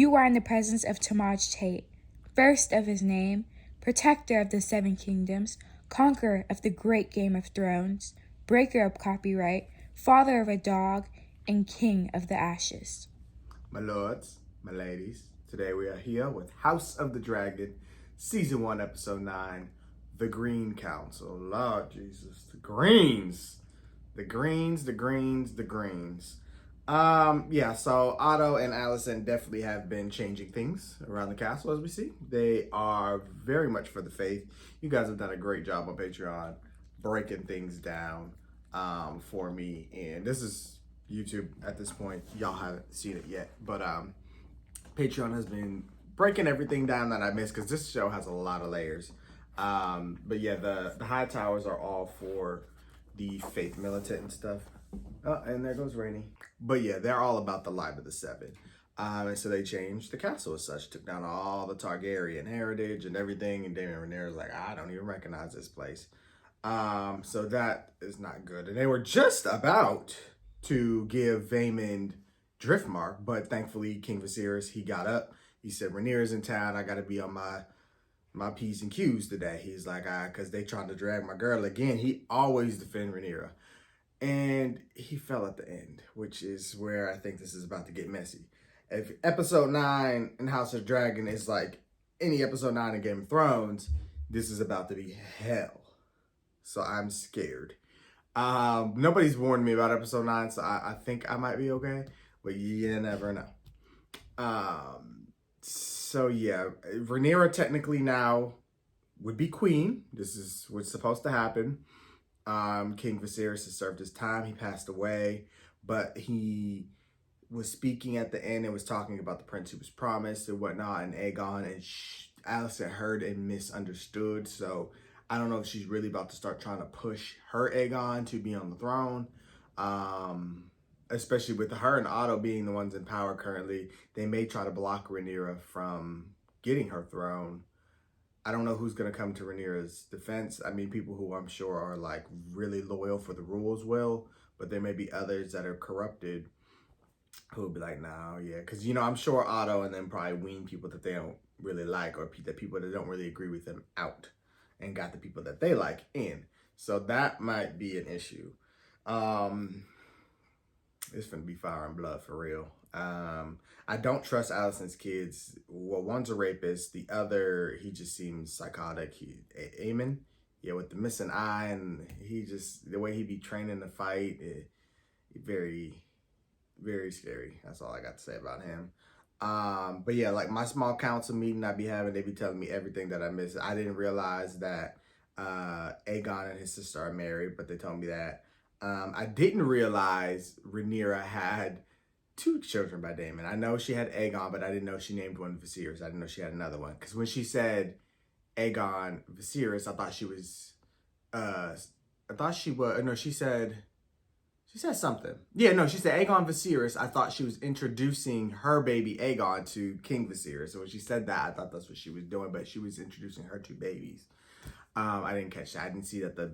You are in the presence of Tamaj Tate, first of his name, protector of the Seven Kingdoms, conqueror of the great Game of Thrones, breaker of copyright, father of a dog, and king of the ashes. My lords, my ladies, today we are here with House of the Dragon, Season 1, Episode 9, The Green Council. Lord Jesus, the greens. The greens. So Otto and Alicent definitely have been changing things around the castle, as we see. They are very much for the faith. You guys have done a great job on Patreon breaking things down for me. And this is YouTube at this point. Y'all haven't seen it yet. But Patreon has been breaking everything down that I missed, because this show has a lot of layers. But yeah, the High Towers are all for the faith militant and stuff. Oh, and there goes Rhaenys. But yeah, they're all about the Light of the Seven. And so they changed the castle as such, took down all the Targaryen heritage and everything. And Daemon Rhaenyra's like, I don't even recognize this place. So that is not good. And they were just about to give Vaemond Driftmark, but thankfully King Viserys, he got up. He said, Rhaenyra's in town. I got to be on my P's and Q's today. He's like, because they tried to drag my girl again. He always defend Rhaenyra. And he fell at the end, which is where I think this is about to get messy. If episode 9 in House of Dragon is like any episode 9 in Game of Thrones, this is about to be hell. So I'm scared. Nobody's warned me about episode 9, so I think I might be okay. But you never know. So yeah, Rhaenyra technically now would be queen. This is what's supposed to happen. King Viserys has served his time. He passed away, but he was speaking at the end and was talking about the prince who was promised and whatnot, and Aegon, and Alicent heard and misunderstood. So I don't know if she's really about to start trying to push her Aegon to be on the throne. Especially with her and Otto being the ones in power currently, they may try to block Rhaenyra from getting her throne. I don't know who's going to come to Rhaenyra's defense. I mean, people who I'm sure are like really loyal for the rules will, but there may be others that are corrupted who will be like, no, yeah. Because, I'm sure Otto and then probably wean people that they don't really like, or the people that don't really agree with them out, and got the people that they like in. So that might be an issue. It's gonna be fire and blood for real. I don't trust Alicent's kids. Well, one's a rapist. The other, he just seems psychotic. Aemon, yeah, with the missing eye, and the way he be training to fight, very, very scary. That's all I got to say about him. But yeah, like my small council meeting I be having, they be telling me everything that I missed. I didn't realize that Aegon and his sister are married, but they told me that. I didn't realize Rhaenyra had 2 children by Daemon. I know she had Aegon, but I didn't know she named one Viserys. I didn't know she had another one. Because when she said Aegon Viserys, I thought she was, she said something. Yeah, no, she said Aegon Viserys. I thought she was introducing her baby Aegon to King Viserys. So when she said that, I thought that's what she was doing, but she was introducing her 2 babies. I didn't catch that. I didn't see that the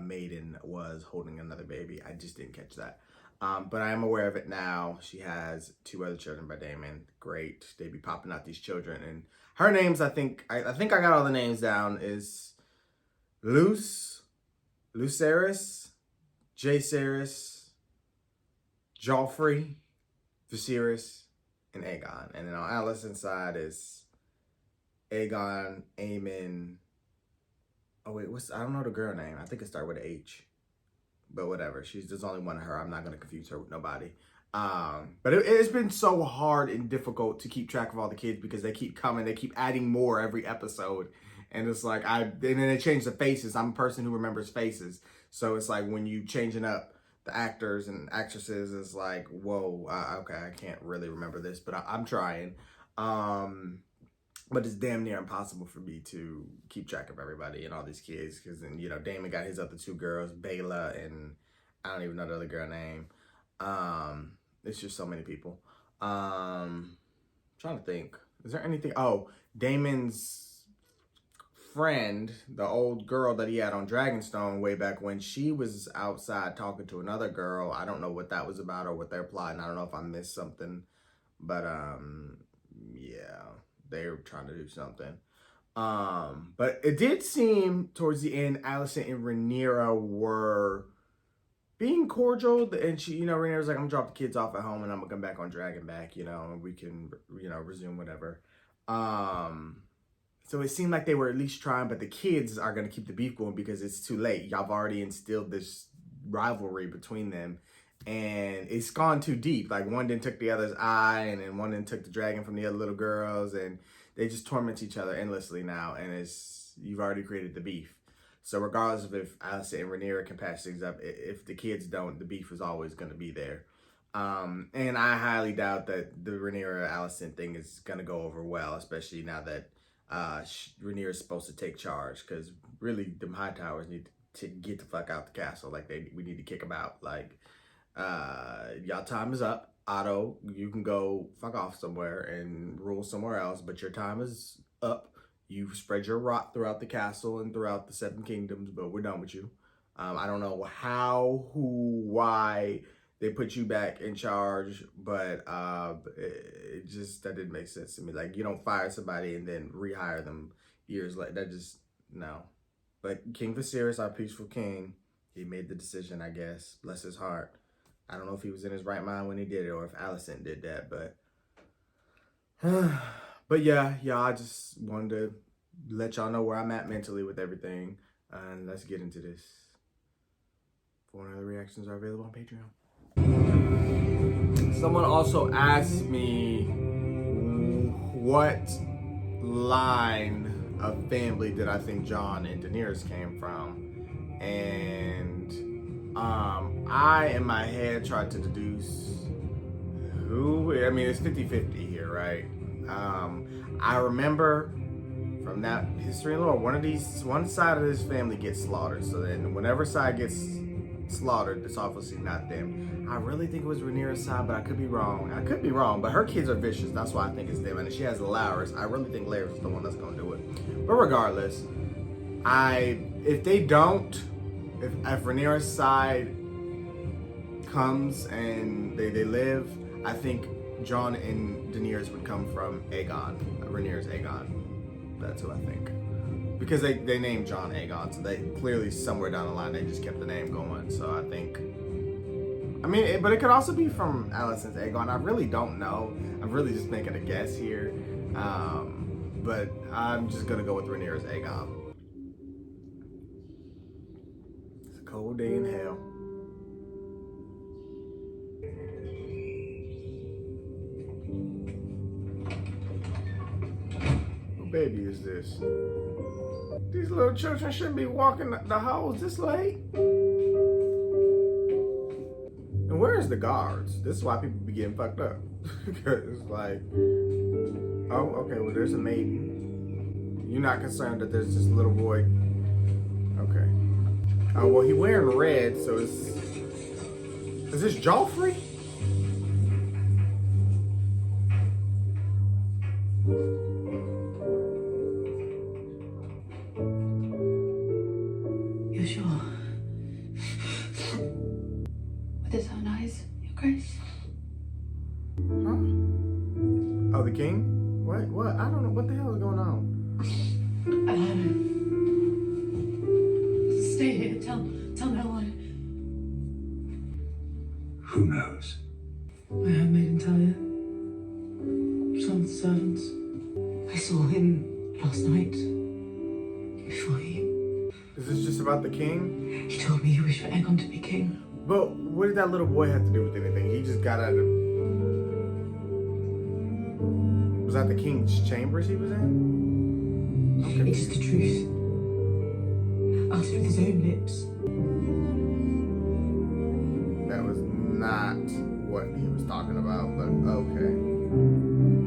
maiden was holding another baby. I just didn't catch that. But I am aware of it now. She has 2 other children by Daemon. Great. They be popping out these children. And her names, I think I got all the names down, is Lucerys, Jaehaerys, Joffrey, Viserys, and Aegon. And then on Alicent's side is Aegon, Aemon. Oh wait, I don't know the girl name. I think it started with an H. But whatever. There's only one of her. I'm not gonna confuse her with nobody. But it's been so hard and difficult to keep track of all the kids, because they keep coming, they keep adding more every episode. And it's like and then they change the faces. I'm a person who remembers faces. So it's like when you changing up the actors and actresses, it's like, whoa, okay, I can't really remember this, but I'm trying. But it's damn near impossible for me to keep track of everybody and all these kids. Because then, Daemon got his other 2 girls, Bela, and I don't even know the other girl name. It's just so many people. Trying to think. Is there anything? Oh, Daemon's friend, the old girl that he had on Dragonstone way back when, she was outside talking to another girl. I don't know what that was about or what they're plotting. I don't know if I missed something. But yeah, they're trying to do something. But it did seem towards the end, Alicent and Rhaenyra were being cordial, and she, Rhaenyra was like, "I'm gonna drop the kids off at home, and I'm gonna come back on Dragonback, and we can, resume whatever." So it seemed like they were at least trying, but the kids are gonna keep the beef going because it's too late. Y'all have already instilled this rivalry between them, and it's gone too deep. Like one didn't took the other's eye, and then one didn't took the dragon from the other little girls, and they just torment each other endlessly now. And you've already created the beef. So regardless of if Alicent and Rhaenyra can patch things up, if the kids don't, the beef is always going to be there. And I highly doubt that the Rhaenyra Alicent thing is going to go over well, especially now that Rhaenyra is supposed to take charge. Because really, the High Towers need to get the fuck out the castle. Like we need to kick them out. Like y'all time is up. Otto, you can go fuck off somewhere and rule somewhere else, but your time is up. You've spread your rot throughout the castle and throughout the Seven Kingdoms, but we're done with you. I don't know how, who, why they put you back in charge, but that didn't make sense to me. Like, you don't fire somebody and then rehire them years later. That just, no. But King Viserys, our peaceful king, he made the decision, I guess. Bless his heart. I don't know if he was in his right mind when he did it or if Alicent did that, but... But yeah, I just wanted to let y'all know where I'm at mentally with everything. And let's get into this. Four other reactions are available on Patreon. Someone also asked me what line of family did I think Jon and Daenerys came from. And I, in my head, tried to deduce who. I mean, it's 50-50 here, right? I remember from that history and lore, one side of this family gets slaughtered. So then whenever side gets slaughtered, it's obviously not them. I really think it was Rhaenyra's side, but I could be wrong. But her kids are vicious. That's why I think it's them. And she has Larys. I really think Larys is the one that's going to do it. But regardless, if Rhaenyra's side comes and they live, I think Jon and Daenerys would come from Aegon, Rhaenyra's Aegon. That's who I think. Because they named Jon Aegon, so they clearly somewhere down the line they just kept the name going. So I think, but it could also be from Alicent's Aegon. I really don't know. I'm really just making a guess here. But I'm just gonna go with Rhaenyra's Aegon. It's a cold day in hell. Baby is this? These little children shouldn't be walking the halls this late. And where's the guards? This is why people be getting fucked up. Because it's like, oh, okay, well, there's a maiden. You're not concerned that there's this little boy. Okay. Oh, well, he wearing red, so is this Joffrey? You sure? With his own eyes, Your Grace? Huh? Oh, the king? What? I don't know. What the hell is going on? Stay here. Tell no one. Who knows? My handmaiden Talia. Some of the servants. I saw him last night. Before he... Is this just about the king? He told me he wished for Aegon to be king. But what did that little boy have to do with anything? He just got out of... Was that the king's chambers he was in? Okay. It is the truth. Uttered with his own lips. That was not what he was talking about, but okay.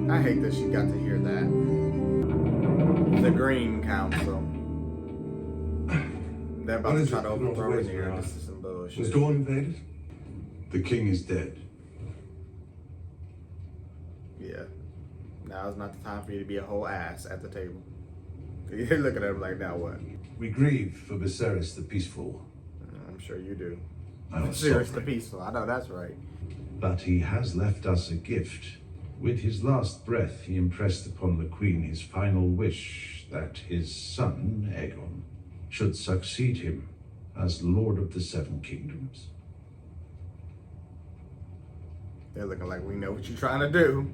I hate that she got to hear that. The Green Council. They're about to try to overthrow Rhaenyra. This is some bullshit. Was Dawn invaded? The king is dead. Yeah. Now is not the time for you to be a whole ass at the table. You're looking at him like, now what? We grieve for Viserys the Peaceful. I'm sure you do. Our Viserys the sovereign. Peaceful. I know that's right. But he has left us a gift. With his last breath, he impressed upon the Queen his final wish that his son, Aegon, should succeed him as Lord of the Seven Kingdoms. They're looking like we know what you're trying to do.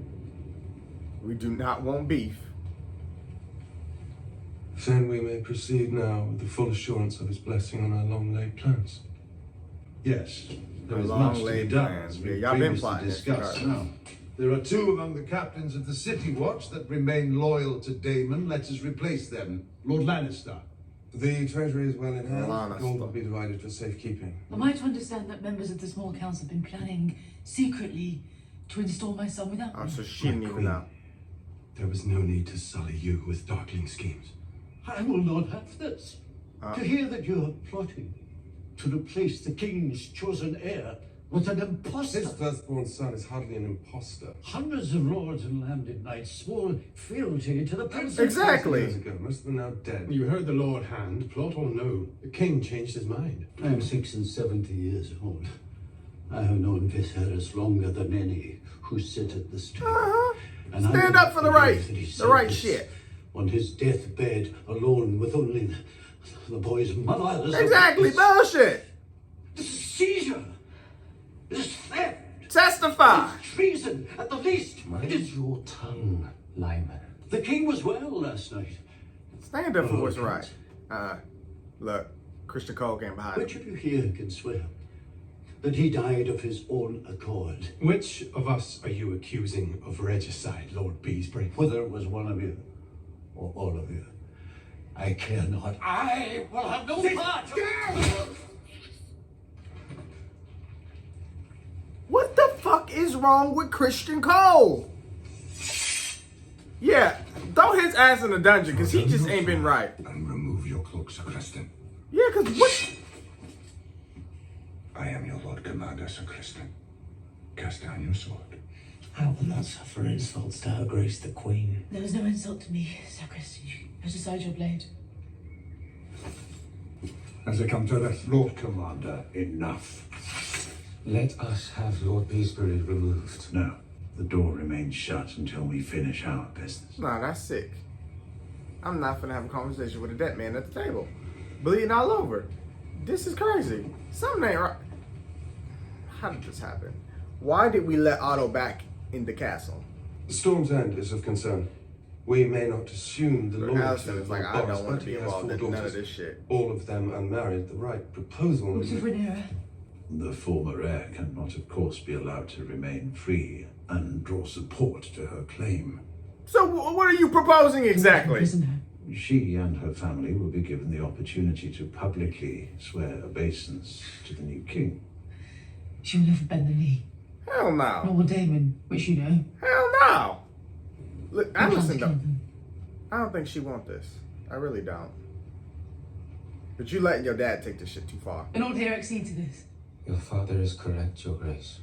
We do not want beef. Then we may proceed now with the full assurance of his blessing on our long-laid plans. Yes, there is Long much to be laid done, plans. as Yeah, we y'all been previously plotting this, discussed. regardless. Now, there are two among the captains of the City Watch that remain loyal to Daemon. Let us replace them. Lord Lannister. The treasury is well in hand. Lannister. Gold will be divided for safekeeping. Am I to understand that members of the small council have been planning secretly to install my son without Oh, me? so she didn't even Queen. know. There was no need to sully you with darkling schemes. I will not have this. To hear that you are plotting to replace the king's chosen heir with an impostor. His firstborn son is hardly an impostor. Hundreds of lords and landed knights swore fealty to the princess. Exactly. Years ago, most of them now dead. You heard the Lord Hand, plot or no, the king changed his mind. I am 70 years old. I have known Viserys longer than any who sit at this table. And I Stand will up for the believe right, that he the said right this shit. on his deathbed, alone with only the boy's mother. as a Exactly, witness. bullshit. This is seizure. This is theft. Testify. It's treason, at the least. Mind It is. your tongue, Lyman. The king was well last night. Stand up for what's right. Look, Christian Cole came behind Which him. of you here can swear that he died of his own accord? Which of us are you accusing of regicide, Lord Beesbury? Whether it was one of you or all of you, I care not. I will have no part. What the fuck is wrong with Christian Cole? Yeah, throw his ass in the dungeon because he just ain't been right. And remove your cloak, Sir Criston. Yeah, because what? I am your Lord Commander, Sir Criston. Cast down your sword. I will not suffer insults to her grace the queen. There was no insult to me, Sacristy. Put aside your blade. Has it come to this? Lord Commander, enough. Let us have Lord Beesbury removed. No, the door remains shut until we finish our business. Nah, that's sick. I'm not finna have a conversation with a dead man at the table. Bleeding all over. This is crazy. Something ain't right. How did this happen? Why did we let Otto back in the castle? The Storm's End is of concern. We may not assume the loyalty Alicent of is like, our I boss, don't want but to be he has involved 4 in none of daughters. this shit. All of them unmarried. The right proposal. What of Rhaenyra? The former heir cannot, of course, be allowed to remain free and draw support to her claim. So what are you proposing exactly? Imprison her. She and her family will be given the opportunity to publicly swear obeisance to the new king. She will never bend the knee. Hell Nor no. will Daemon, which you know. Hell no. Look, We plan to Alicent kill don't. them. I don't think she want this. I really don't. But you letting your dad take this shit too far. And ought here accede to this. Your father is correct, your grace.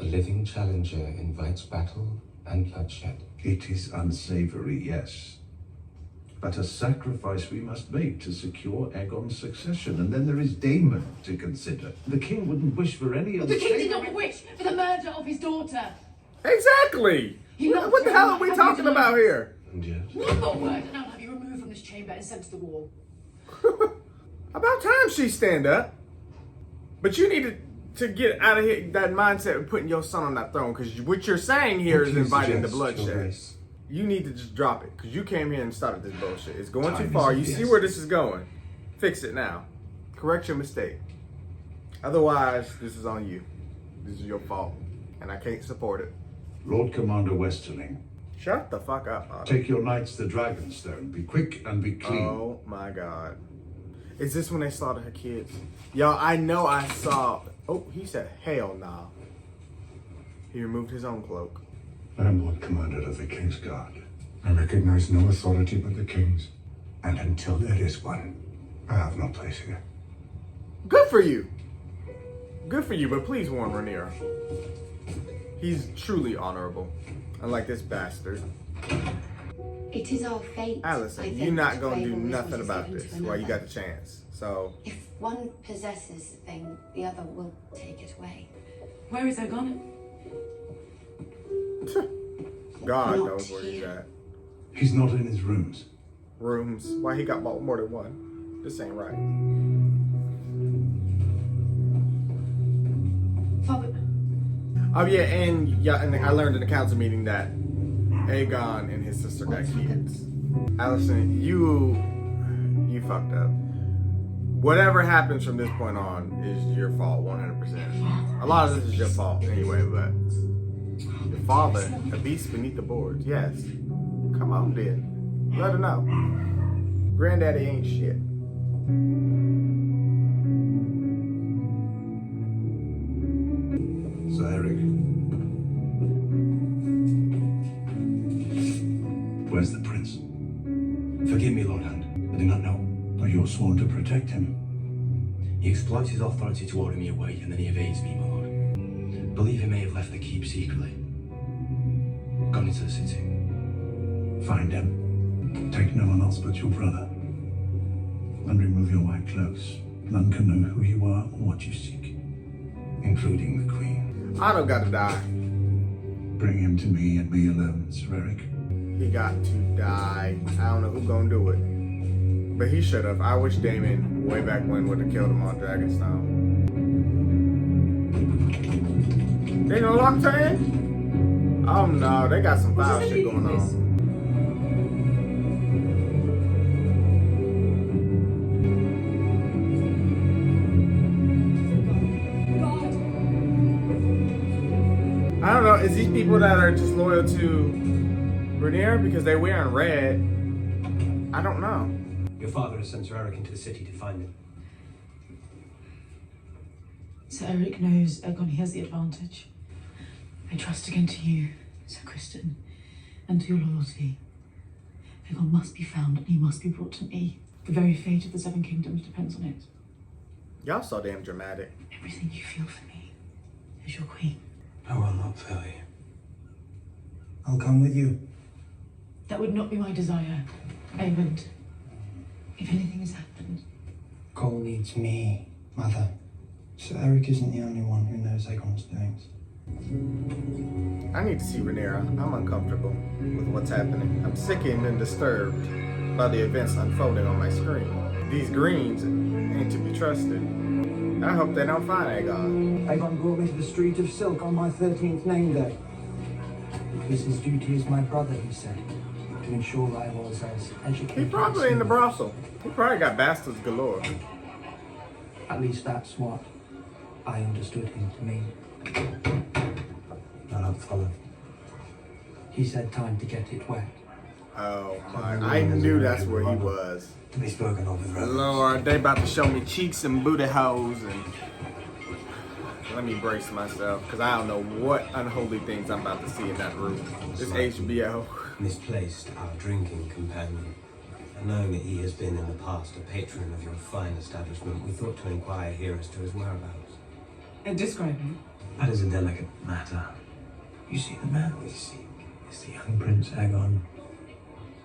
A living challenger invites battle and bloodshed. It is unsavory, yes. But a sacrifice we must make to secure Aegon's succession, and then there is Daemon to consider. The king wouldn't wish for any of The king did not wish for the murder of his daughter. Exactly. He loved What the her hell are and we had talking his about life. here? And yet, One more word, and I'll have you removed from this chamber and sent to the wall. About time she stand up. But you need to get out of here, that mindset of putting your son on that throne, because what you're saying here what is do you inviting the suggest, Your bloodshed. Grace? You need to just drop it, because you came here and started this bullshit. It's going Time too is far. of You the see where this is going. Fix it now. Correct your mistake. Otherwise, this is on you. This is your fault. And I can't support it. Lord Commander Westerling, Shut the fuck up, Otto. take your knights to Dragonstone. Be quick and be clean. Oh my god. Is this when they slaughter her kids? Y'all, I know I saw... Oh, he said, hell nah. He removed his own cloak. I am Lord Commander of the King's Guard. I recognize no authority but the King's. And until there is one, I have no place here. Good for you. Good for you, but please warn Rhaenyra. He's truly honorable. Unlike this bastard. It is our fate. I Alicent, think, you're not to gonna crave do what is nothing about given this to while you another. got the chance. So, If one possesses the thing, the other will take it away. Where is Aegon? God Not knows where he's here. at. He's not in his rooms. Rooms. Why he got more than one? This ain't right. Father, Oh yeah, and I learned in the council meeting that Aegon and his sister got kids. Alicent, you fucked up. Whatever happens from this point on is your fault, 100%. A lot of this is your fault anyway, but your father, a beast beneath the boards. Yes. Come on, then. Let her know. Granddaddy ain't shit. So, Eric. Where's the prince? Forgive me, Lord Hand. I do not know. But you're sworn to protect him. He exploits his authority to order me away, and then he evades me, my lord. Believe he may have left the keep secretly. Gone into the city. Find him. Take no one else but your brother. And remove your white cloaks. None can know who you are or what you seek. Including the Queen. Otto gotta die. Bring him to me and me alone, Sir Eric. He got to die. I don't know who's gonna do it. But he should have. I wish Daemon, way back when, would have killed him on Dragonstone. They gonna lock her in? Oh no, they got some foul shit going on. I don't know, is these people that are just loyal to Rhaenyra because they're wearing red? I don't know. Your father has sent Sir Eric into the city to find him. Sir Eric knows Aegon, he has the advantage. I trust again to you, Sir Kristen, and to your loyalty. Aegon must be found and he must be brought to me. The very fate of the Seven Kingdoms depends on it. Y'all so damn dramatic. Everything you feel for me is your queen. I will not fail you. I'll come with you. That would not be my desire, Aemond. If anything has happened, Cole needs me, Mother. Sir Eric isn't the only one who knows Aegon's doings. I need to see Rhaenyra. I'm uncomfortable with what's happening. I'm sickened and disturbed by the events unfolding on my screen. These greens ain't to be trusted. I hope they don't find Aegon. Aegon brought me to the Street of Silk on my 13th name day. It was his duty as my brother, he said, to ensure I was as educated. He probably in the brothel. He probably got bastards galore. At least that's what I understood him to mean. I'll follow. He said time to get it wet. Oh my, I knew that's where he was. To be spoken of with reverence. Lord, they about to show me cheeks and booty holes and... Let me brace myself, because I don't know what unholy things I'm about to see in that room. This HBO. Misplaced our drinking companion. And knowing that he has been in the past a patron of your fine establishment, we thought to inquire here as to his whereabouts. and describe him. That is a delicate matter. You see, the man we seek is the young Prince Aegon.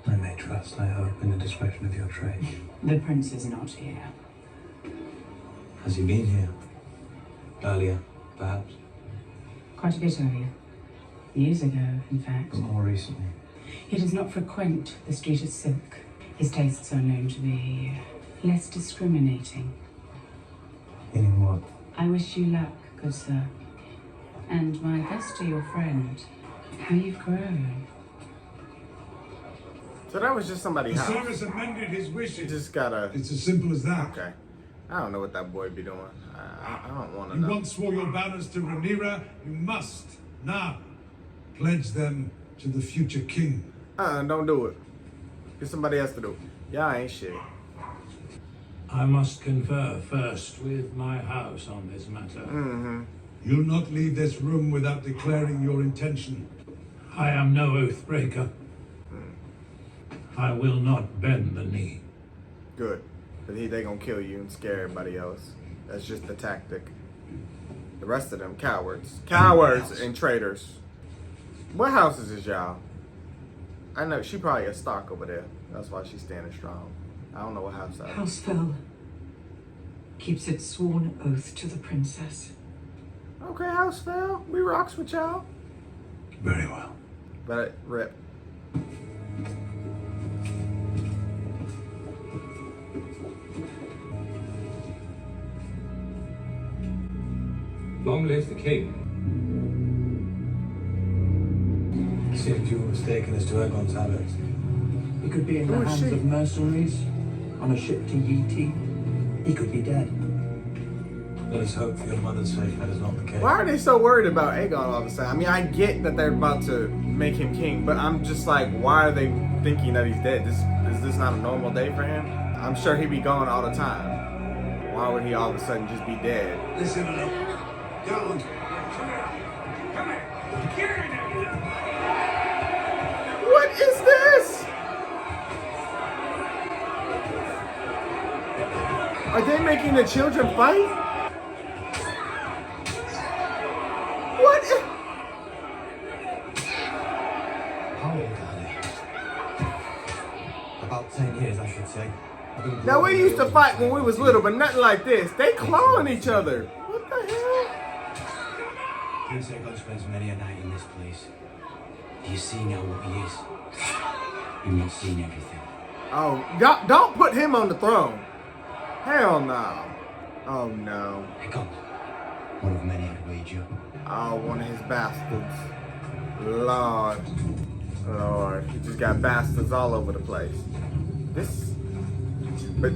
I may trust, I hope, in the discretion of your trade. The prince is not here. Has he been here? Earlier, perhaps? Quite a bit earlier. Years ago, in fact. But more recently. He does not frequent the Street of Silk. His tastes are known to be less discriminating. Meaning what? I wish you luck, good sir. And my best to your friend. How you've grown. So that was just somebody's The house. service amended his You wishes. just gotta... It's as simple as that. Okay. I don't know what that boy be doing. I don't want to You know. once swore your banners to Rhaenyra. You must now pledge them to the future king. Don't do it. Get somebody else to do it. Y'all ain't shit. I must confer first with my house on this matter. Mm-hmm. You'll not leave this room without declaring your intention. I am no oath breaker. I will not bend the knee. Good. But they gonna kill you and scare everybody else. That's just the tactic. The rest of them, cowards. Cowards and traitors. What house is this, y'all? I know, she probably a Stark over there. That's why she's standing strong. I don't know what house that is. House Fell keeps its sworn oath to the princess. Okay, House Fell. We rocks with y'all. Very well. But rip. Long live the king. It seems you were mistaken as to Aegon's habits. He could be in the hands of mercenaries, on a ship to Yeti. He could be dead. Let us hope for your mother's sake that is not the case. Why are they so worried about Aegon all of a sudden? I mean, I get that they're about to make him king, but I'm just like, why are they thinking that he's dead? Is this not a normal day for him? I'm sure he'd be gone all the time. Why would he all of a sudden just be dead? Listen up. Don't. What is this? Are they making the children fight? What? How old are they? About 10 years, I should say. Now, we used to fight when we was little, but nothing like this. They clawing each other. What the hell? Prince Aegon spends many a night in this place. Do you see now what he is? You've not seen everything. Oh, don't put him on the throne. Hell no. Oh no. Aegon, one of many, I'd wager. Oh, one of his bastards. Lord. He just got bastards all over the place. But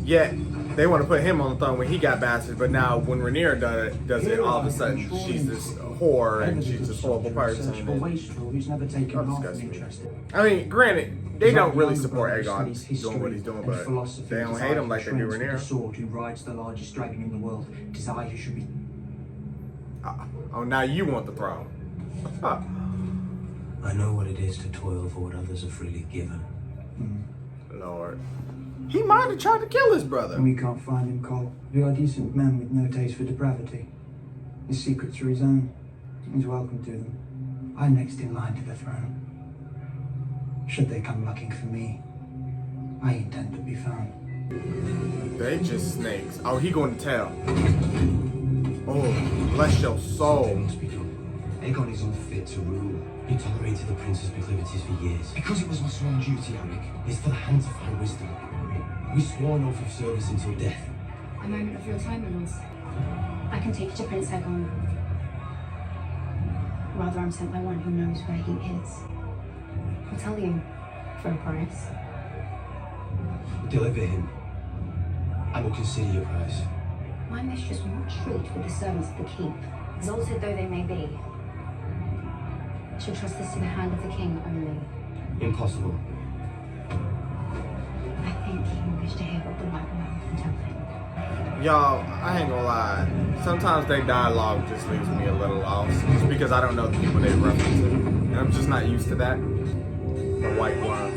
yet they want to put him on the throne when he got bastards. But now when Rhaenyra does it, all of a sudden she's this whore and she's this horrible person. I mean, granted, they don't really support Aegon doing what he's doing, but they don't hate him like they do Rhaenyra. Who rides the largest dragon in the world? It is I who should be. Oh, now you want the throne. I know what it is to toil for what others are freely given. Lord. He might have tried to kill his brother. We can't find him, Cole. We are decent men with no taste for depravity. His secrets are his own. He's welcome to them. I'm next in line to the throne. Should they come looking for me, I intend to be found. They just snakes. Oh, he going to tell. Oh, bless your soul. Aegon is unfit to rule. He tolerated the prince's proclivities for years. Because it was my sworn duty, Alec. It's for the hand to find wisdom. We swore an oath of service until death. A moment of your time, Lord. I can take you to Prince Aegon. Rather, I'm sent by one who knows where he is. I'll tell you, for a price. Deliver him. I will consider your price. My mistress will not treat with the servants of the keep, exalted though they may be. She'll trust this to the hand of the king only. Impossible. I think he will wish to hear what the white woman can tell him. Y'all, I ain't gonna lie. Sometimes their dialogue just leaves me a little off, just because I don't know the people they reference to. And I'm just not used to that. The white one.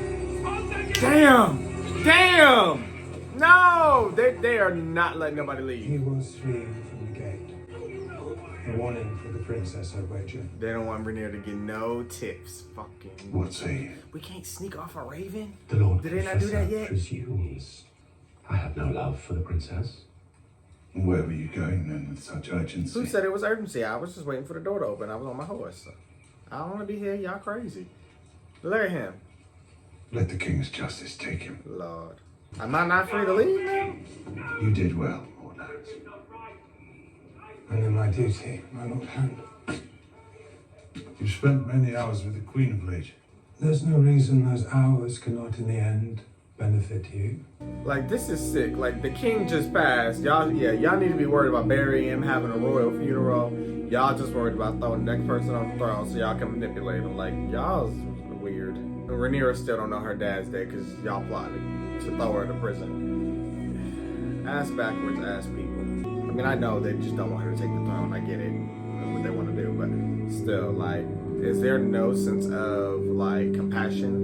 Damn! No! They are not letting nobody leave. He was fleeing from the gate. A warning for the princess, I wager. They don't want Rhaenyra to get no tips. Fucking. What's a? We can't sneak off a raven? The Lord Did they not do that yet? presumes I have no love for the princess. Where were you going then with such urgency? Who said it was urgency? I was just waiting for the door to open. I was on my horse. I don't want to be here. Y'all crazy. Look at him. Let the king's justice take him. Lord. Am I not free to leave now? You did well, Lord Lance. I know my duty, my Lord Hand. You've spent many hours with the Queen of late. There's no reason those hours cannot in the end benefit you. Like, this is sick. Like, the king just passed. Y'all need to be worried about burying him, having a royal funeral. Y'all just worried about throwing the next person on the throne so y'all can manipulate him. Like, y'all's weird. And Rhaenyra still don't know her dad's dead because y'all plotted to throw her to prison. Ass backwards, ass people. I mean, I know they just don't want her to take the throne. I get it, what they want to do, but still, like, is there no sense of, like, compassion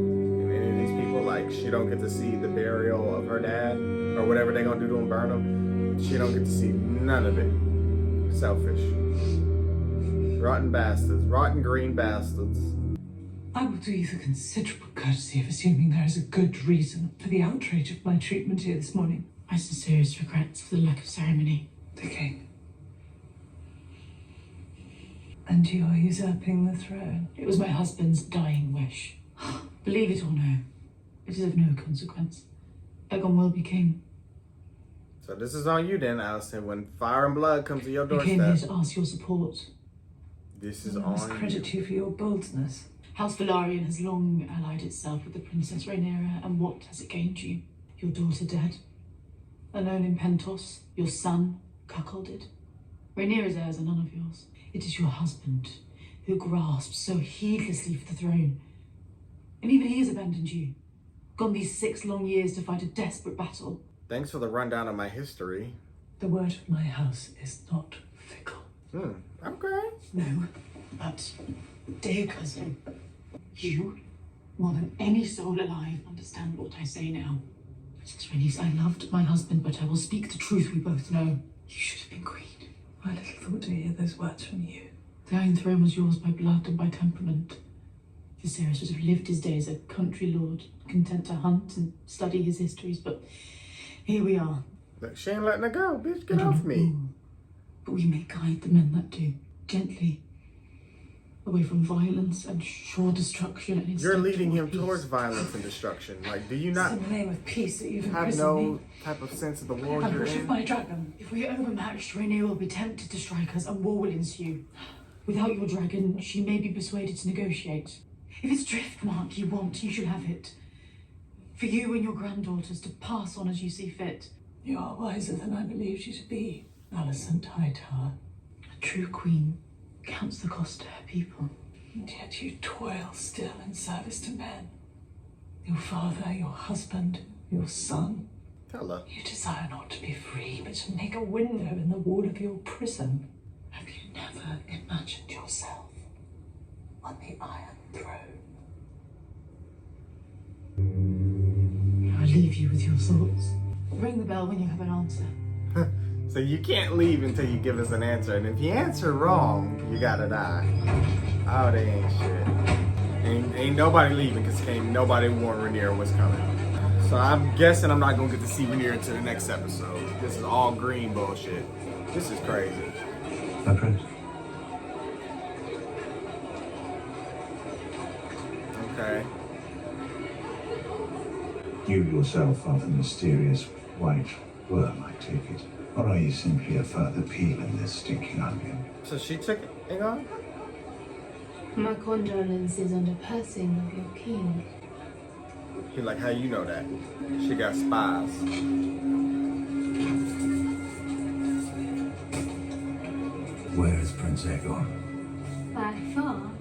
in any of these people? Like, she don't get to see the burial of her dad, or whatever they gonna do to him, burn him. She don't get to see none of it. Selfish. Rotten bastards. Rotten green bastards. I will do you the considerable courtesy of assuming there is a good reason for the outrage of my treatment here this morning. My sincerest regrets for the lack of ceremony. The king. And you're usurping the throne? It was my husband's dying wish. Believe it or no, it is of no consequence. Aegon will be king. So this is on you then, Alicent. When fire and blood comes to your I came here doorstep, to ask your support. this is I must on credit you. you for your boldness. House Velaryon has long allied itself with the Princess Rhaenyra, and what has it gained you? Your daughter dead. Alone in Pentos, your son cuckolded. Rhaenyra's heirs are none of yours. It is your husband who grasps so heedlessly for the throne. And even he has abandoned you. Gone these 6 long years to fight a desperate battle. Thanks for the rundown of my history. The word of my house is not fickle. Okay. No, but, dear cousin, you, more than any soul alive, understand what I say now. Since Rhaenys, I loved my husband, but I will speak the truth we both know. You should have been queen. I little thought to hear those words from you. The Iron Throne was yours by blood and by temperament. Viserys would have lived his days a country lord, content to hunt and study his histories, but here we are. Look, she ain't letting her go, bitch. Get off me. But we may guide the men that do, gently, away from violence and sure destruction. And You're leading him towards violence and destruction. Like, do you not in the name of peace that you've have imprisoned no me? type of sense of the world And you're worship in? my dragon. If we are overmatched, Rhaenyra will be tempted to strike us and war will ensue. Without your dragon, she may be persuaded to negotiate. If it's Driftmark you want, you shall have it. For you and your granddaughters to pass on as you see fit. You are wiser than I believed you to be, Alicent Hightower. A true queen counts the cost to her people. And yet you toil still in service to men. Your father, your husband, your son. Tell her. You desire not to be free, but to make a window in the wall of your prison. Have you never imagined yourself on the Iron Throne? I'll leave you with your thoughts. Ring the bell when you have an answer. So you can't leave until you give us an answer. And if you answer wrong, you gotta die. Oh, they ain't shit. Ain't nobody leaving because ain't nobody warned Rhaenyra was coming. So I'm guessing I'm not gonna get to see Rhaenyra until the next episode. This is all green bullshit. This is crazy. My prince. Okay. You yourself are the mysterious white worm, I take it. Or are you simply a further peel in this stinking onion? So she took Aegon? My condolences on the passing of your king. He like, how you know that? She got spies. Where is Prince Aegon? I thought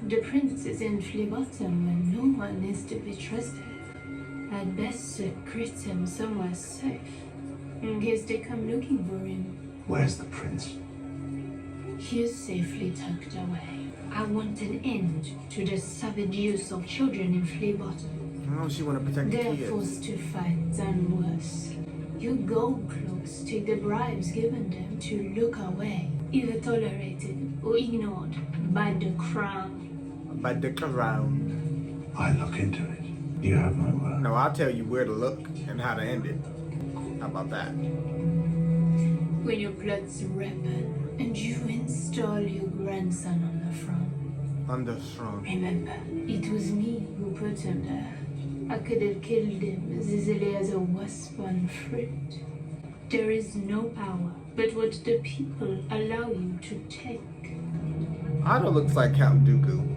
the prince is in Fleabottom when no one is to be trusted. I'd best secrete him somewhere safe, in case they come looking for him. Where's the prince? He is safely tucked away. I want an end to the savage use of children in Fleabottom. Oh, she want to protect the They're kids. forced to fight and worse. You gold cloaks take the bribes given them to look away, either tolerated or ignored by the crown. By the crown. I look into it. You have my word. No, I'll tell you where to look and how to end it. How about that? When your plots ripen and you install your grandson on the throne. On the throne. Remember, it was me who put him there. I could have killed him as easily as a wasp on fruit. There is no power but what the people allow you to take. Otto looks like Count Dooku.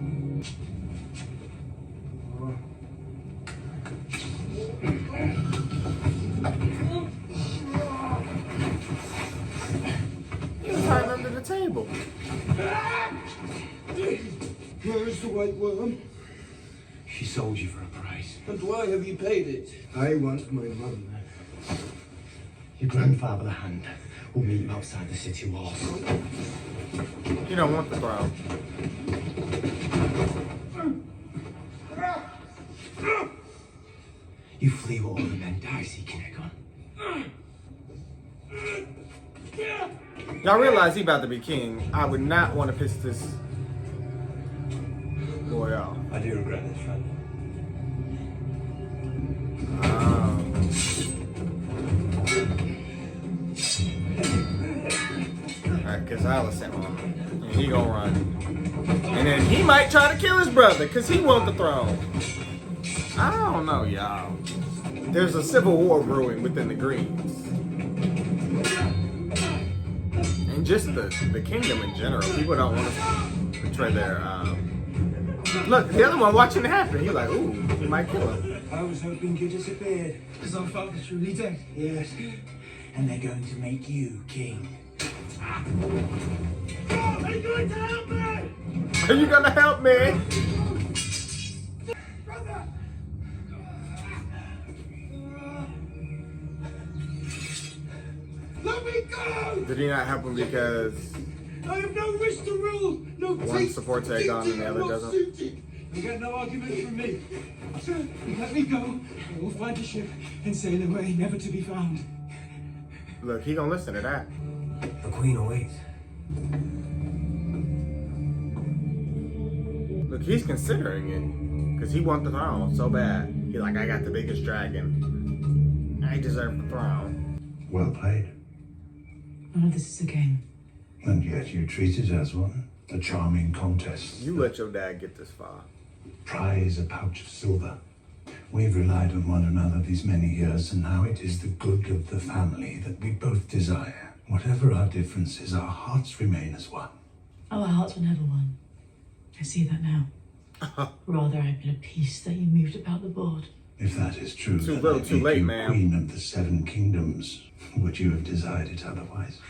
He was hiding under the table. Where is the white worm? She sold you for a price. And why have you paid it? I want my mother. Your grandfather, the Hand, will meet you outside the city walls. You don't want the throne. You flee while all the men die seeking Aegon. Y'all realize he about to be king. I would not want to piss this boy off. I do regret this, friend. Alright, because Alicent on him. he gonna run. And then he might try to kill his brother because he wants the throne. I don't know, y'all. There's a civil war brewing within the Greens. And just the kingdom in general. People don't want to betray their... Look, the other one watching it happen. He's like, ooh, he might kill him. I was hoping you disappeared. Is our father truly dead? Yes. And they're going to make you king. Are you going to help me? Are you gonna help me? Brother! Let me go! Did he not help him because I have no wish to rule. No one taste, supports Aegon and the other doesn't? Suited. You get no argument from me. Sir, let me go. I will find a ship and sail away, never to be found. Look, he gonna listen to that. The Queen awaits. Look, he's considering it because he wants the throne so bad. He's like, I got the biggest dragon. I deserve the throne. Well played. None of this is a game. And yet you treat it as one. A charming contest. You let your dad get this far. Prize a pouch of silver. We've relied on one another these many years, and now it is the good of the family that we both desire. Whatever our differences, our hearts remain as one. Our hearts were never one. I see that now. Rather, I've been a piece that you moved about the board. If that is true, Too then little, I too make late, you ma'am. Queen of the Seven Kingdoms. Would you have desired it otherwise?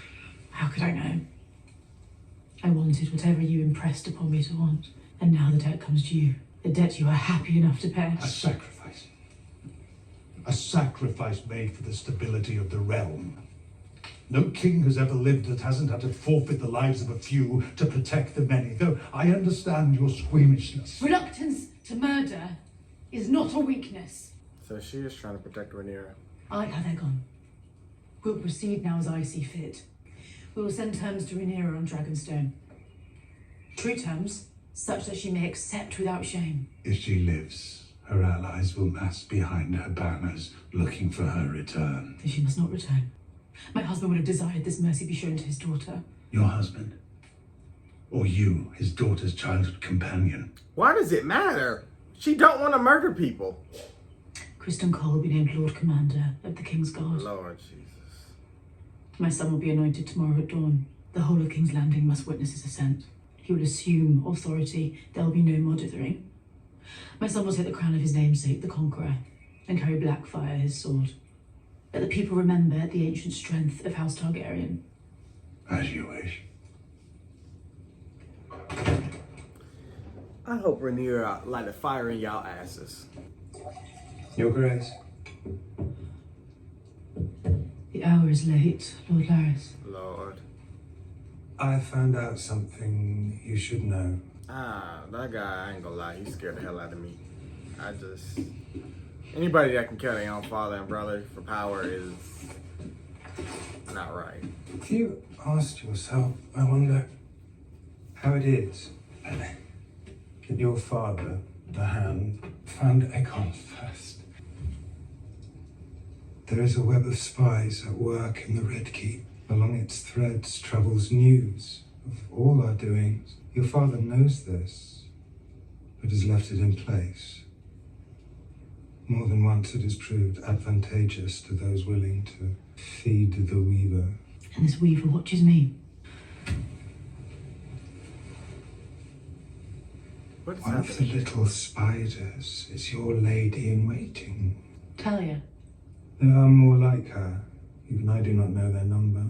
How could I know? I wanted whatever you impressed upon me to want. And now the debt comes due. The debt you are happy enough to pay. A sacrifice. A sacrifice made for the stability of the realm. No king has ever lived that hasn't had to forfeit the lives of a few to protect the many, though I understand your squeamishness. Reluctance to murder is not a weakness. So she is trying to protect Rhaenyra. I have Aegon. We'll proceed now as I see fit. We will send terms to Rhaenyra on Dragonstone. True terms, such that she may accept without shame. If she lives, her allies will mass behind her banners, looking for her return. Then she must not return. My husband would have desired this mercy be shown to his daughter. Your husband? Or you, his daughter's childhood companion? Why does it matter? She don't want to murder people. Kristen Cole will be named Lord Commander of the King's Guard. Lord Jesus. My son will be anointed tomorrow at dawn. The whole of King's Landing must witness his ascent. He will assume authority. There will be no more dithering. My son will take the crown of his namesake, the Conqueror, and carry Blackfire, his sword. Let the people remember the ancient strength of House Targaryen. As you wish. I hope Rhaenyra light a fire in y'all asses. Your Grace. The hour is late, Lord Larys. Lord. I found out something you should know. That guy, I ain't gonna lie, he scared the hell out of me. Anybody that can kill their own father and brother for power is not right. If you asked yourself, I wonder how it is that your father, the Hand, found Aegon first. There is a web of spies at work in the Red Keep. Along its threads travels news of all our doings. Your father knows this, but has left it in place. More than once it has proved advantageous to those willing to feed the weaver. And this weaver watches me. One of the little spiders is your lady in waiting. Talia. There are more like her. Even I do not know their number.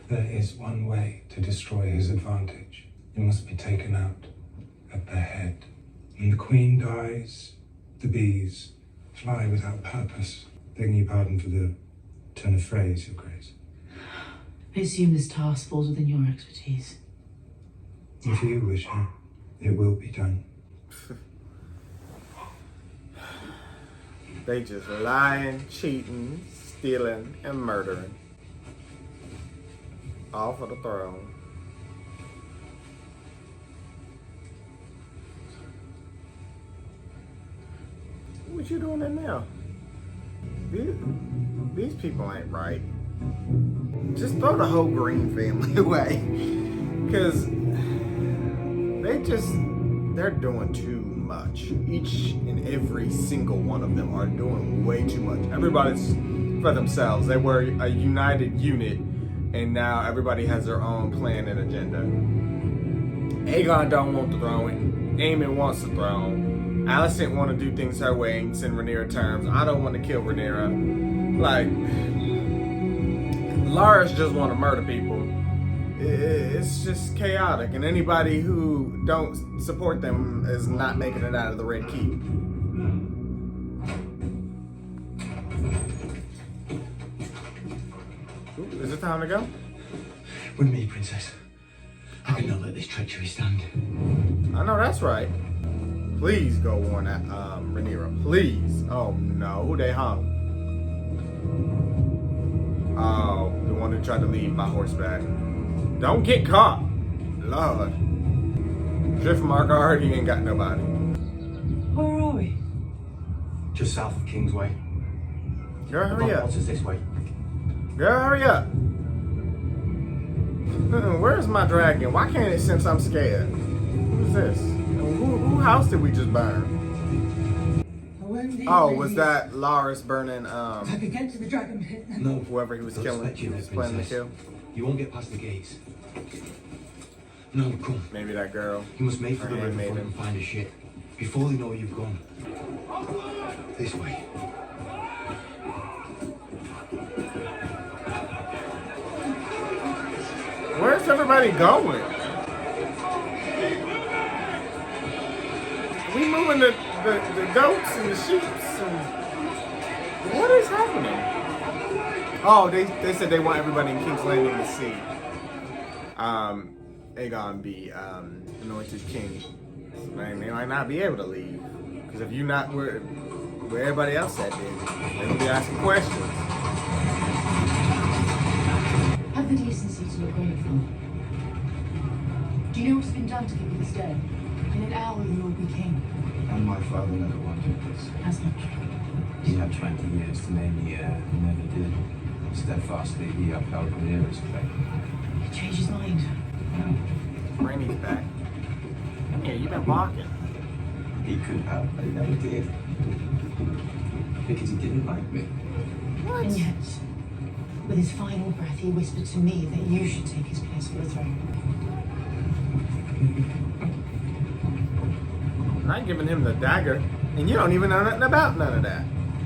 There is one way to destroy his advantage. He must be taken out at the head. When the queen dies, the bees fly without purpose. Begging your pardon for the turn of phrase, Your Grace. I assume this task falls within your expertise. If you wish it, it will be done. They just lying, cheating, stealing, and murdering. All for the throne. What you doing in there? These people ain't right. Just throw the whole Green family away. Because they're doing too much. Each and every single one of them are doing way too much. Everybody's for themselves. They were a united unit, and now everybody has their own plan and agenda. Aegon don't want the throne. Aemon wants the throne. Alicent want to do things her way and send Rhaenyra terms. I don't want to kill Rhaenyra. Like, Larys just want to murder people. It's just chaotic, and anybody who don't support them is not making it out of the Red Keep. Ooh, is it time to go? With me, Princess. I cannot let this treachery stand. I know that's right. Please go warn that Rhaenyra. Please. Oh no, who they hung? Oh, the one who tried to leave by horseback. Don't get caught. Lord. Driftmark already ain't got nobody. Where are we? Just south of Kingsway. Girl, hurry up. What's this way? Girl, hurry up. Where's my dragon? Why can't it sense I'm scared? Who's this? Who house did we just burn? Oh, was that Larys burning I could get to the dragon pit. No. whoever he was killing? He was planning to kill? You won't get past the gates. No, come. Maybe that girl. You must make for the river handmaiden. and find a ship before they know you've gone. This way. Where's everybody going? We moving the goats and the sheep and what is happening? Oh, they said they want everybody in King's Landing to see Aegon be anointed king. Man, they might not be able to leave. Because if you're not where everybody else at, then they're gonna be asking questions. Have the decency to look grateful. Do you know what's been done to give you this day? In an hour you will be king. And my father never wanted this. As much. He had 20 years to name the heir, and never did. Steadfastly, he upheld Rhaenyra's faith. He changed his mind. Rhaenys back. Yeah, you've been walking. He could have, but he never did. Because he didn't like me. What? And yet, with his final breath, he whispered to me that you should take his place for the throne. Not giving him the dagger, and you don't even know nothing about none of that.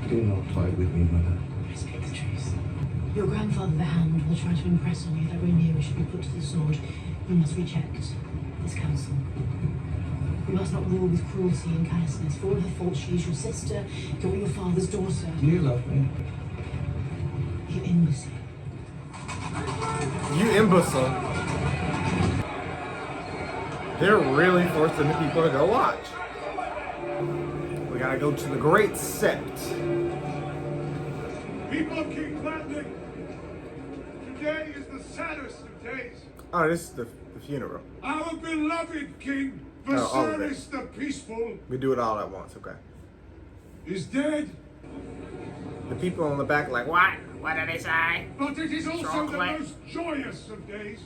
Do not fight with me, mother. I speak the truth. Your grandfather, the Hound, will try to impress on you that Rhaenyra should be put to the sword. You must reject his counsel. You must not rule with cruelty and callousness. For all her faults, she is your sister, you're your father's daughter. Do you love me? You imbecile. You imbecile. They're really forcing the people to go watch. We gotta go to the Great Sept. People of King's Landing, today is the saddest of days. Oh, this is the funeral. Our beloved king, all of it. Viserys the Peaceful, We do it all at once, okay. is dead. The people on the back are like, what? What did they say? But it is also Chocolate. the most joyous of days.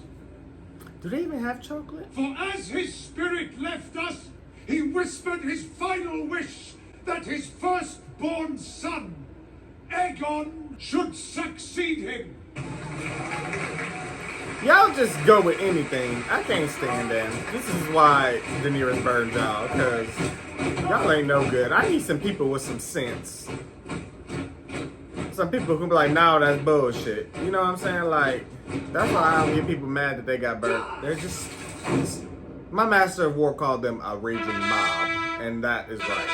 Do they even have chocolate? For as his spirit left us, he whispered his final wish that his firstborn son, Aegon, should succeed him. Y'all just go with anything. I can't stand them. This is why Daenerys burned y'all, because y'all ain't no good. I need some people with some sense. Some people who can be like, no, that's bullshit. You know what I'm saying? Like, that's why I don't get people mad that they got burnt. They're just my master of war called them a raging mob, and that is right.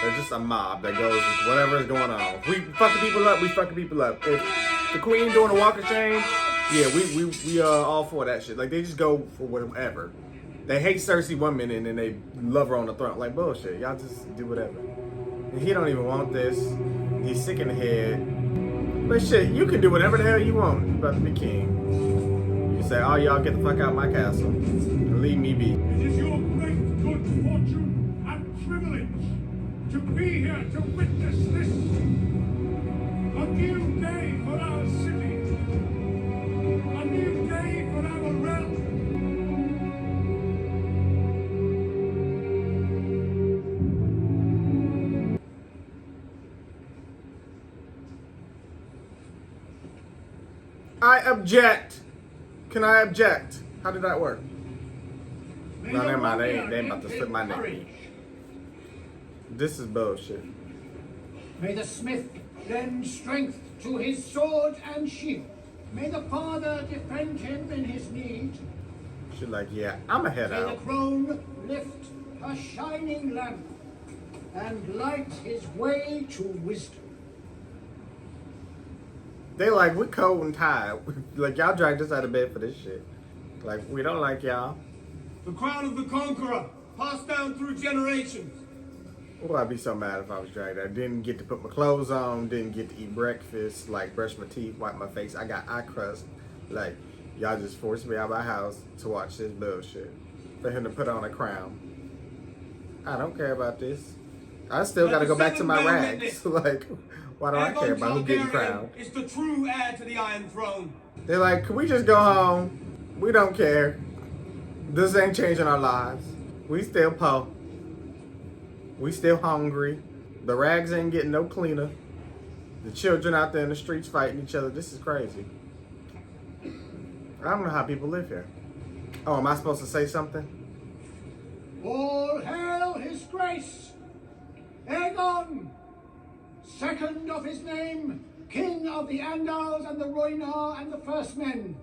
They're just a mob that goes with whatever is going on. If we fucking people up, we fucking people up. If the queen doing a walk of shame, yeah, we all for that shit. Like, they just go for whatever. They hate Cersei one minute and then they love her on the throne. Like, bullshit. Y'all just do whatever. And he don't even want this. He's sick in the head. But shit, you can do whatever the hell you want. You're about to be king. You can say, oh, y'all get the fuck out of my castle and leave me be. It is your great good fortune and privilege to be here to witness this. A new day for our city. A new day for our realm. I object. Can I object? How did that work? No, never mind. They ain't about to slip my name. This is bullshit. May the smith lend strength to his sword and shield. May the Father defend him in his need. She's like, yeah, I'ma head May the out. crone lift her shining lamp and light his way to wisdom. They like, we cold and tired. Like, y'all dragged us out of bed for this shit. Like, we don't like y'all. The crown of the conqueror, passed down through generations. Oh, I'd be so mad if I was dragged out. Didn't get to put my clothes on, didn't get to eat breakfast, like brush my teeth, wipe my face. I got eye crust. Like, y'all just forced me out of my house to watch this bullshit. For him to put on a crown. I don't care about this. I still gotta go back to my rags. Like, why do I care about who getting crowned? It's the true heir to the Iron Throne. They're like, can we just go home? We don't care. This ain't changing our lives. We still poor. We still hungry. The rags ain't getting no cleaner. The children out there in the streets fighting each other. This is crazy. I don't know how people live here. Oh, am I supposed to say something? All hail his grace, Aegon, second of his name, king of the Andals and the Rhaenys and the First Men,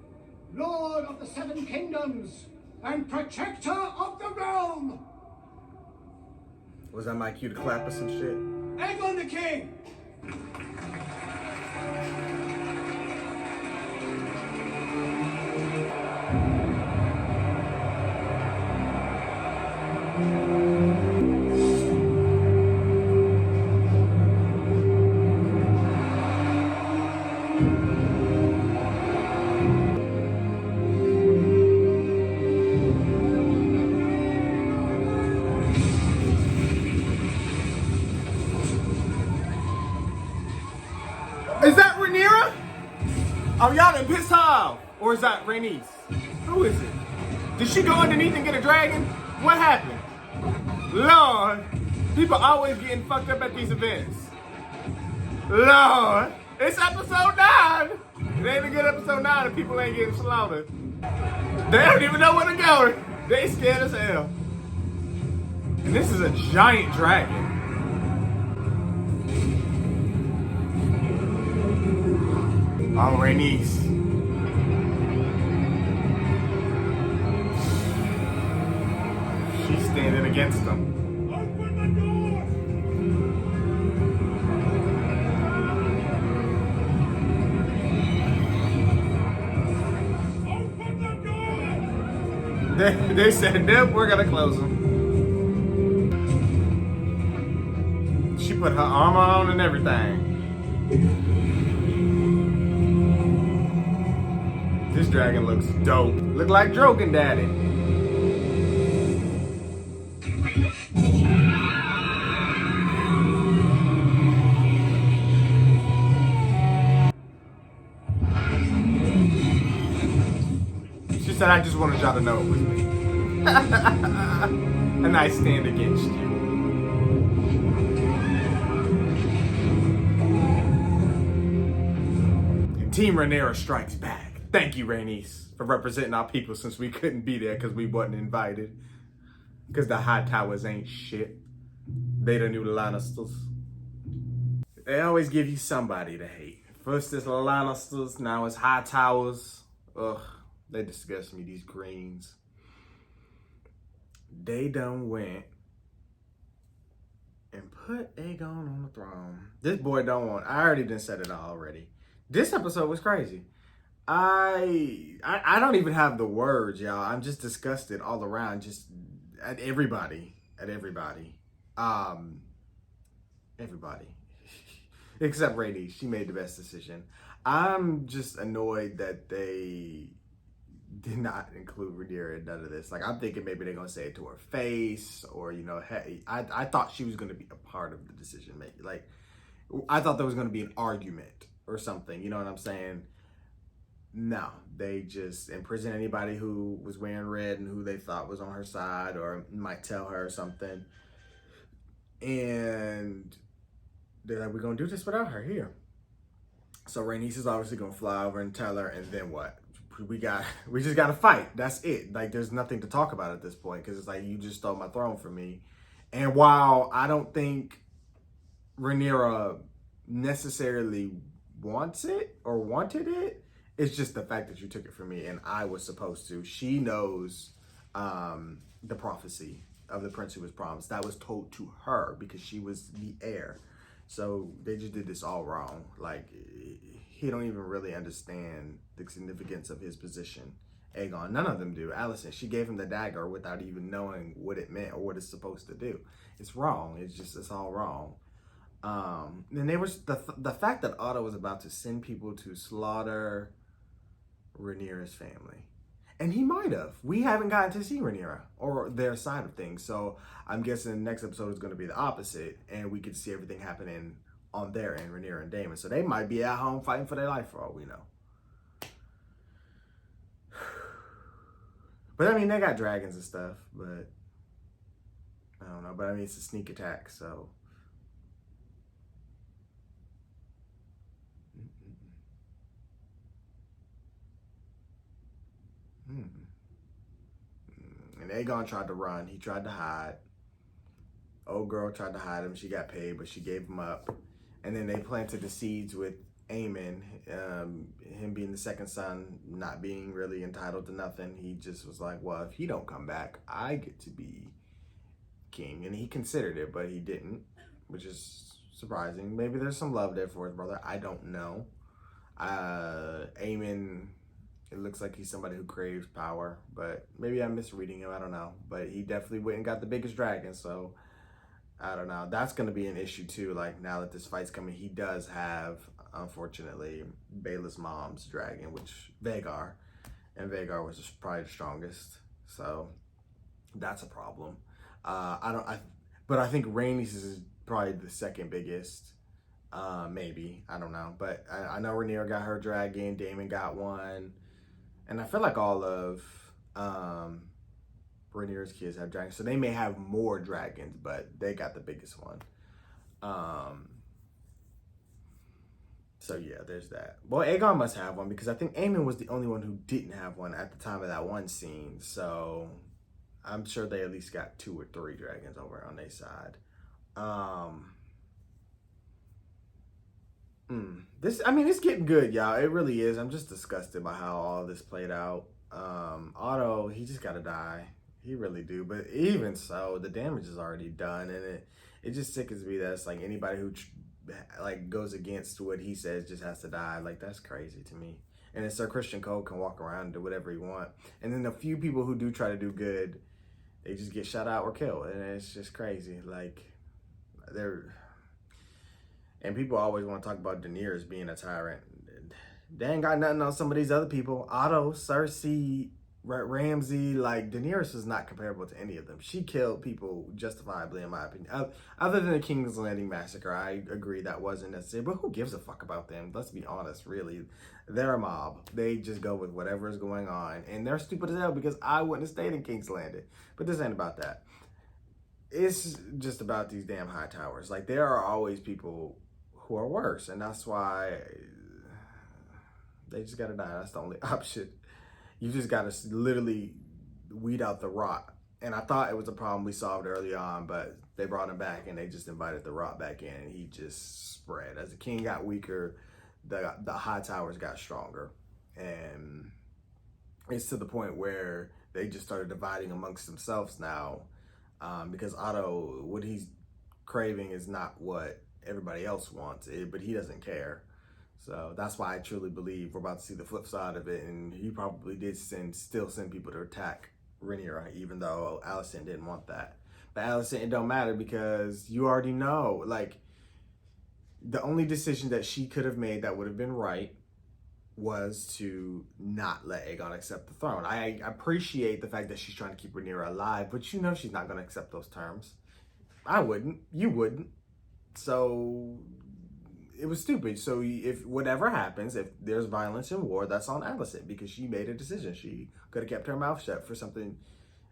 lord of the Seven Kingdoms, and protector of the realm. Was that my cue to clap or some shit? Aegon the King! Is that Rhaenyra? Oh, y'all done pissed her off. Or is that Rhaenys? Who is it? Did she go underneath and get a dragon? What happened? Lord, people always getting fucked up at these events. Lord, it's episode 9. It ain't a good episode 9 if people ain't getting slaughtered. They don't even know where to go. They scared as hell. And this is a giant dragon. Oh, Rhaenys. She's standing against them. Open the door! Open the door! They said, nope, we're gonna close them. She put her armor on and everything. This dragon looks dope. Look like Drogon Daddy. She said, I just wanted y'all to know it was me. And I stand against you. And Team Rhaenyra strikes back. Thank you, Rhaenys, for representing our people since we couldn't be there because we wasn't invited. Because the High Towers ain't shit. They the new Lannisters. They always give you somebody to hate. First it's Lannisters, now it's High Towers. Ugh, they disgust me, these greens. They done went and put Aegon on the throne. This boy don't want, I already done said it already. This episode was crazy. I don't even have the words, y'all. I'm just disgusted all around, just at everybody. Everybody. Except Rhaenys. She made the best decision. I'm just annoyed that they did not include Rhaenyra in none of this. Like, I'm thinking maybe they're gonna say it to her face, or, you know, hey, I thought she was gonna be a part of the decision making. Like, I thought there was gonna be an argument or something, you know what I'm saying? No, they just imprison anybody who was wearing red and who they thought was on her side or might tell her something. And they're like, we're going to do this without her here. So Rhaenys is obviously gonna fly over and tell her, and then what? We just gotta fight. That's it. Like, there's nothing to talk about at this point, because it's like, you just stole my throne from me. And while I don't think Rhaenyra necessarily wants it or wanted it, it's just the fact that you took it from me and I was supposed to. She knows the prophecy of the prince who was promised. That was told to her because she was the heir. So they just did this all wrong. Like, he don't even really understand the significance of his position. Aegon, none of them do. Alicent, she gave him the dagger without even knowing what it meant or what it's supposed to do. It's wrong. It's all wrong. And there was the fact that Otto was about to send people to slaughter Rhaenyra's family. And he might have. We haven't gotten to see Rhaenyra or their side of things. So I'm guessing the next episode is going to be the opposite. And we could see everything happening on their end, Rhaenyra and Daemon. So they might be at home fighting for their life for all we know. But I mean, they got dragons and stuff. But I don't know. But I mean, it's a sneak attack. So. And Aegon tried to run. He tried to hide. Old girl tried to hide him. She got paid, but she gave him up. And then they planted the seeds with Aemon, him being the second son, not being really entitled to nothing. He just was like, well, if he don't come back, I get to be king. And he considered it, but he didn't, which is surprising. Maybe there's some love there for his brother. I don't know. Aemon, it looks like he's somebody who craves power, but maybe I'm misreading him. I don't know. But he definitely went and got the biggest dragon, so I don't know. That's going to be an issue too. Like, now that this fight's coming, he does have, unfortunately, Baela's mom's dragon, which Vhagar, and Vhagar was probably the strongest. So that's a problem. But I think Rhaenys is probably the second biggest. Maybe, I don't know. But I know Rhaenyra got her dragon. Daemon got one. And I feel like all of Rhaenyra's kids have dragons. So they may have more dragons, but they got the biggest one. So yeah, there's that. Well, Aegon must have one because I think Aemon was the only one who didn't have one at the time of that one scene. So I'm sure they at least got 2 or 3 dragons over on their side. It's getting good, y'all. It really is. I'm just disgusted by how all this played out. Otto, he just gotta die. He really do. But even so, the damage is already done, and it just sickens me that it's like anybody who goes against what he says just has to die. Like, that's crazy to me. And then Sir Christian Cole can walk around and do whatever he want. And then the few people who do try to do good, they just get shut out or killed, and it's just crazy. Like, and people always want to talk about Daenerys being a tyrant. They ain't got nothing on some of these other people. Otto, Cersei, Ramsay, like, Daenerys is not comparable to any of them. She killed people justifiably, in my opinion. Other than the King's Landing massacre, I agree that wasn't necessary. But who gives a fuck about them? Let's be honest, really. They're a mob. They just go with whatever is going on. And they're stupid as hell because I wouldn't have stayed in King's Landing. But this ain't about that. It's just about these damn high towers. Like, there are always people who are worse, and that's why they just gotta die. That's the only option. You just gotta literally weed out the rot. And I thought it was a problem we solved early on, but they brought him back and they just invited the rot back in, and he just spread. As the king got weaker, the high towers got stronger, and it's to the point where they just started dividing amongst themselves now, because Otto, what he's craving is not what everybody else wants it, but he doesn't care. So that's why I truly believe we're about to see the flip side of it, and he probably did still send people to attack Rhaenyra, even though Alicent didn't want that. But Alicent, it don't matter because you already know, like, the only decision that she could have made that would have been right was to not let Aegon accept the throne. I appreciate the fact that she's trying to keep Rhaenyra alive, but you know she's not going to accept those terms. I wouldn't. You wouldn't. So it was stupid. So if whatever happens, if there's violence and war, that's on Alicent because she made a decision. She could have kept her mouth shut for something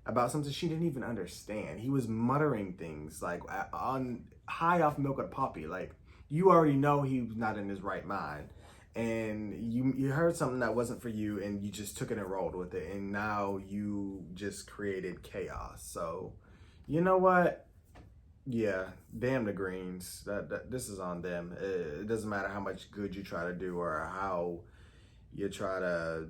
about something she didn't even understand. He was muttering things like on high off milk and poppy. Like, you already know he was not in his right mind. and you heard something that wasn't for you, and you just took it and rolled with it, and now you just created chaos. So, you know what? Yeah, damn the Greens. This is on them. It doesn't matter how much good you try to do or how you try to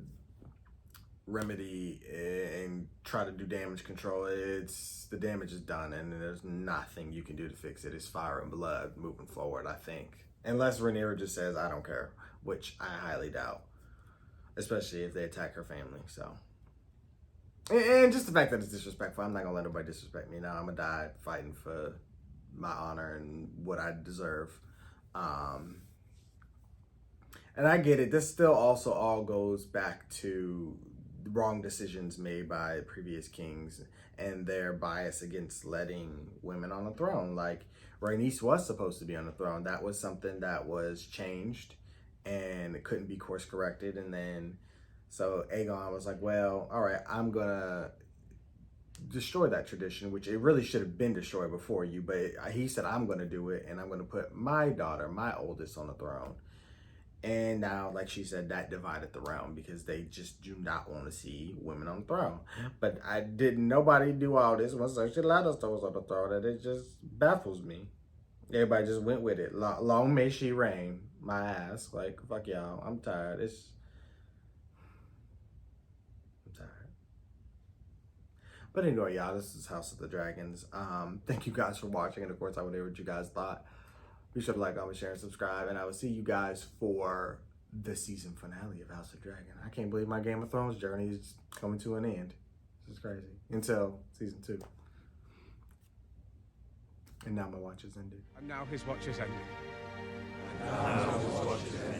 remedy and try to do damage control. The damage is done, and there's nothing you can do to fix it. It's fire and blood moving forward, I think. Unless Rhaenyra just says, I don't care, which I highly doubt, especially if they attack her family. So, and just the fact that it's disrespectful, I'm not gonna let nobody disrespect me. Now I'm gonna die fighting for my honor and what I deserve. And I get it. This still also all goes back to wrong decisions made by previous kings and their bias against letting women on the throne. Like, Rhaenys was supposed to be on the throne. That was something that was changed and it couldn't be course corrected. And then, so Aegon was like, well, all right, I'm gonna destroy that tradition, which it really should have been destroyed before you, but he said, I'm gonna do it, and I'm gonna put my daughter, my oldest, on the throne. And now, like she said, that divided the realm because they just do not want to see women on the throne. But nobody do all this when Cersei Lannister was on the throne, and it just baffles me. Everybody just went with it. Long may she reign, my ass. Like, fuck y'all, I'm tired. I'm tired. But anyway, y'all, this is House of the Dragons. Thank you guys for watching, and of course, I would hear what you guys thought. Be sure to like, comment, share, and subscribe, and I will see you guys for the season finale of House of Dragon. I can't believe my Game of Thrones journey is coming to an end. This is crazy. Until season 2. And now my watch is ended. And now his watch is ended. And now his watch is ended.